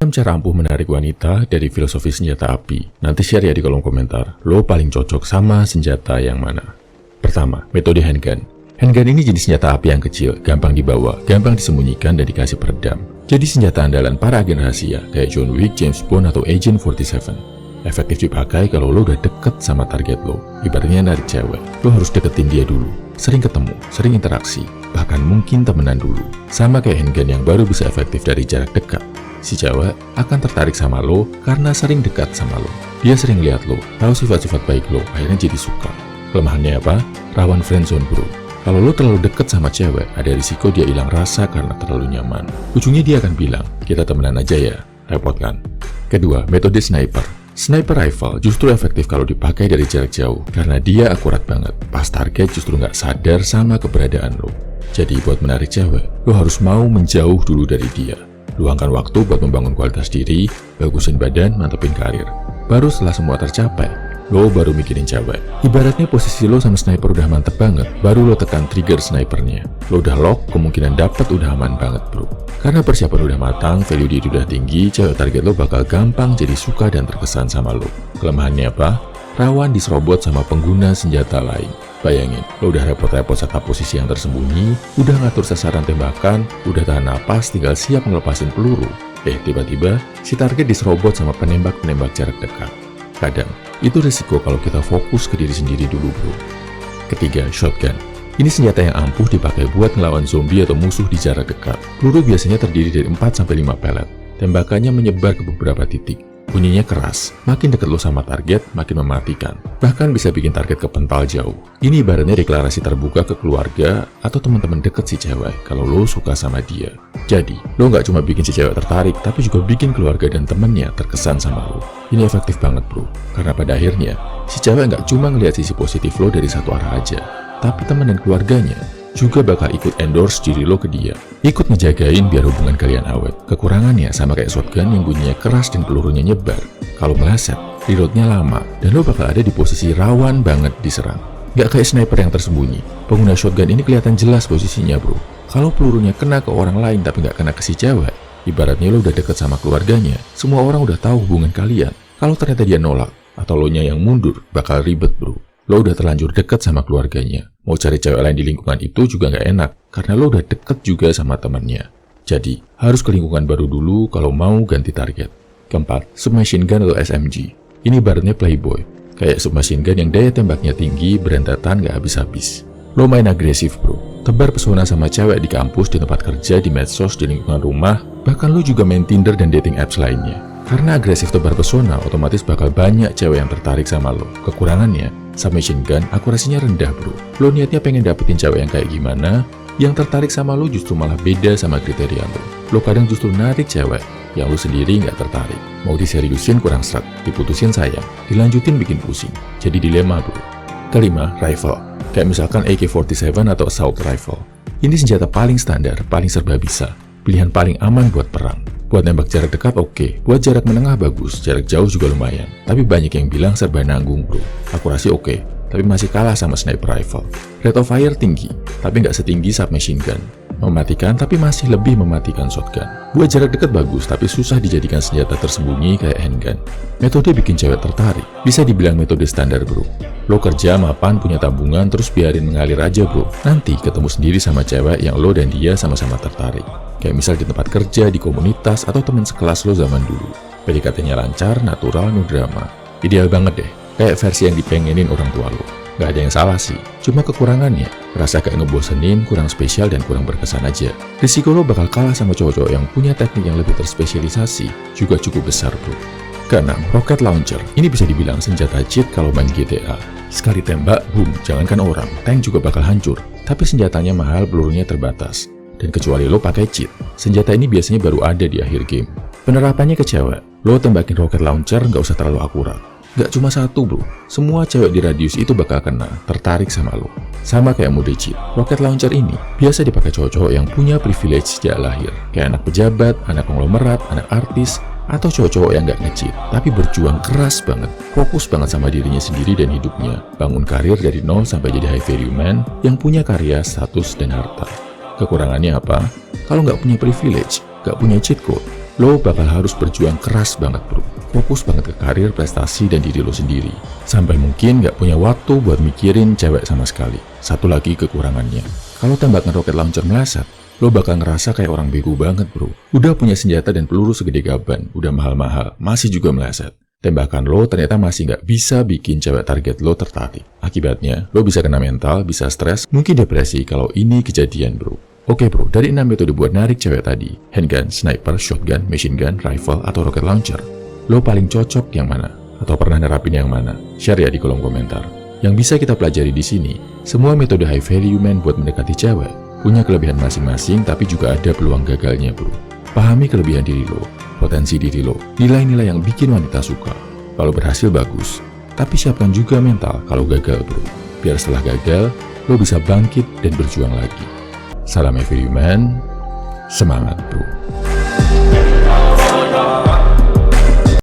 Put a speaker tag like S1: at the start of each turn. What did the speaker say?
S1: Cara ampuh menarik wanita dari filosofi senjata api. Nanti share ya di kolom komentar, lo paling cocok sama senjata yang mana? Pertama, metode handgun. Handgun ini jenis senjata api yang kecil, gampang dibawa, gampang disembunyikan dan dikasih peredam. Jadi senjata andalan para agen rahasia, kayak John Wick, James Bond, atau Agent 47. Efektif dipakai kalau lo udah deket sama target lo. Ibaratnya narik cewek, lo harus deketin dia dulu. Sering ketemu, sering interaksi, bahkan mungkin temenan dulu. Sama kayak handgun yang baru bisa efektif dari jarak dekat. Si cewek akan tertarik sama lo karena sering dekat sama lo. Dia sering lihat lo, tahu sifat-sifat baik lo, akhirnya jadi suka. Kelemahannya apa? Rawan friendzone bro. Kalau lo terlalu deket sama cewek, ada risiko dia hilang rasa karena terlalu nyaman. Ujungnya dia akan bilang, kita temenan aja ya, repot kan? Kedua, metode sniper. Sniper rifle justru efektif kalau dipakai dari jarak jauh, karena dia akurat banget. Pas target justru nggak sadar sama keberadaan lo. Jadi buat menarik cewek, lo harus mau menjauh dulu dari dia. Luangkan waktu buat membangun kualitas diri, bagusin badan, mantepin karir. Baru setelah semua tercapai, lo baru mikirin cewek. Ibaratnya posisi lo sama sniper udah mantep banget, baru lo tekan trigger snipernya. Lo udah lock, kemungkinan dapat udah aman banget bro. Karena persiapan udah matang, value diri udah tinggi, cewek target lo bakal gampang jadi suka dan terkesan sama lo. Kelemahannya apa? Rawan diserobot sama pengguna senjata lain. Bayangin, lo udah repot-repot setup posisi yang tersembunyi, udah ngatur sasaran tembakan, udah tahan napas, tinggal siap ngelepasin peluru. Tiba-tiba, si target diserobot sama penembak-penembak jarak dekat. Kadang, itu risiko kalau kita fokus ke diri sendiri dulu bro. Ketiga, shotgun. Ini senjata yang ampuh dipakai buat ngelawan zombie atau musuh di jarak dekat. Peluru biasanya terdiri dari 4-5 pelet. Tembakannya menyebar ke beberapa titik. Bunyinya keras, makin dekat lo sama target, makin mematikan. Bahkan bisa bikin target kepental jauh. Ini ibaratnya deklarasi terbuka ke keluarga atau teman-teman deket si cewek kalau lo suka sama dia. Jadi, lo nggak cuma bikin si cewek tertarik, tapi juga bikin keluarga dan temennya terkesan sama lo. Ini efektif banget bro, karena pada akhirnya, si cewek nggak cuma ngelihat sisi positif lo dari satu arah aja, tapi teman dan keluarganya juga bakal ikut endorse diri lo ke dia. Ikut ngejagain biar hubungan kalian awet. Kekurangannya sama kayak shotgun yang bunyinya keras dan pelurunya nyebar. Kalau meleset, reloadnya lama, dan lo bakal ada di posisi rawan banget diserang. Gak kayak sniper yang tersembunyi. Pengguna shotgun ini kelihatan jelas posisinya bro. Kalau pelurunya kena ke orang lain tapi gak kena ke si cewek, ibaratnya lo udah deket sama keluarganya, semua orang udah tahu hubungan kalian. Kalau ternyata dia nolak, atau lo nya yang mundur, bakal ribet bro. Lo udah terlanjur deket sama keluarganya. Mau cari cewek lain di lingkungan itu juga nggak enak, karena lo udah deket juga sama temannya. Jadi, harus ke lingkungan baru dulu kalau mau ganti target. Keempat, submachine gun atau SMG. Ini ibaratnya playboy. Kayak submachine gun yang daya tembaknya tinggi, berentetan nggak habis-habis. Lo main agresif bro. Tebar pesona sama cewek di kampus, di tempat kerja, di medsos, di lingkungan rumah. Bahkan lo juga main Tinder dan dating apps lainnya. Karena agresif tebar pesona, otomatis bakal banyak cewek yang tertarik sama lo. Kekurangannya, submachine gun akurasinya rendah bro. Lo niatnya pengen dapetin cewek yang kayak gimana, yang tertarik sama lo justru malah beda sama kriteria lo. Lo kadang justru narik cewek yang lo sendiri nggak tertarik. Mau diseriusin kurang seret, diputusin sayang, dilanjutin bikin pusing. Jadi dilema bro. Kelima, rifle. Kayak misalkan AK-47 atau assault rifle. Ini senjata paling standar, paling serba bisa. Pilihan paling aman buat perang. Buat nembak jarak dekat oke, buat jarak menengah bagus, jarak jauh juga lumayan. Tapi banyak yang bilang serba nanggung bro. Akurasi oke, tapi masih kalah sama sniper rifle. Rate of fire tinggi, tapi nggak setinggi submachine gun. Mematikan tapi masih lebih mematikan shotgun. Buat jarak dekat bagus, tapi susah dijadikan senjata tersembunyi kayak handgun. Metode bikin cewek tertarik, bisa dibilang metode standar bro. Lo kerja, mapan, punya tabungan, terus biarin mengalir aja bro. Nanti ketemu sendiri sama cewek yang lo dan dia sama-sama tertarik. Kayak misal di tempat kerja, di komunitas, atau teman sekelas lo zaman dulu. PDKT-nya lancar, natural, no drama. Ideal banget deh, kayak versi yang dipengenin orang tua lo. Gak ada yang salah sih, cuma kekurangannya rasa kayak ngebosenin, kurang spesial, dan kurang berkesan aja. Risiko lo bakal kalah sama cowok-cowok yang punya teknik yang lebih terspesialisasi juga cukup besar bro. Keenam, rocket launcher. Ini bisa dibilang senjata cheat kalau main GTA. Sekali tembak, boom, jangankan orang, tank juga bakal hancur. Tapi senjatanya mahal, pelurunya terbatas. Dan kecuali lo pakai cheat, senjata ini biasanya baru ada di akhir game. Penerapannya ke cewek, lo tembakin rocket launcher nggak usah terlalu akurat. Nggak cuma satu bro, semua cewek di radius itu bakal kena, tertarik sama lo. Sama kayak mode cheat, rocket launcher ini biasa dipakai cowok-cowok yang punya privilege sejak lahir. Kayak anak pejabat, anak konglomerat, anak artis, atau cowok-cowok yang nggak nge-cheat, tapi berjuang keras banget, fokus banget sama dirinya sendiri dan hidupnya, bangun karir dari nol sampai jadi high value man yang punya karya, status, dan harta. Kekurangannya apa? Kalau nggak punya privilege, nggak punya cheat code, lo bakal harus berjuang keras banget bro. Fokus banget ke karir, prestasi, dan diri lo sendiri. Sampai mungkin gak punya waktu buat mikirin cewek sama sekali. Satu lagi kekurangannya, kalau tembakan roket launcher meleset, lo bakal ngerasa kayak orang bego banget bro. Udah punya senjata dan peluru segede gaban, udah mahal-mahal, masih juga meleset. Tembakan lo ternyata masih gak bisa bikin cewek target lo tertarik. Akibatnya, lo bisa kena mental, bisa stres, mungkin depresi kalau ini kejadian bro. Oke bro, dari 6 metode buat narik cewek tadi, handgun, sniper, shotgun, machine gun, rifle, atau rocket launcher, lo paling cocok yang mana? Atau pernah nerapin yang mana? Share ya di kolom komentar. Yang bisa kita pelajari di sini, semua metode high value man buat mendekati cewek punya kelebihan masing-masing, tapi juga ada peluang gagalnya bro. Pahami kelebihan diri lo, potensi diri lo, nilai-nilai yang bikin wanita suka. Kalau berhasil bagus, tapi siapkan juga mental kalau gagal bro. Biar setelah gagal, lo bisa bangkit dan berjuang lagi. Salam high value man, semangat bro.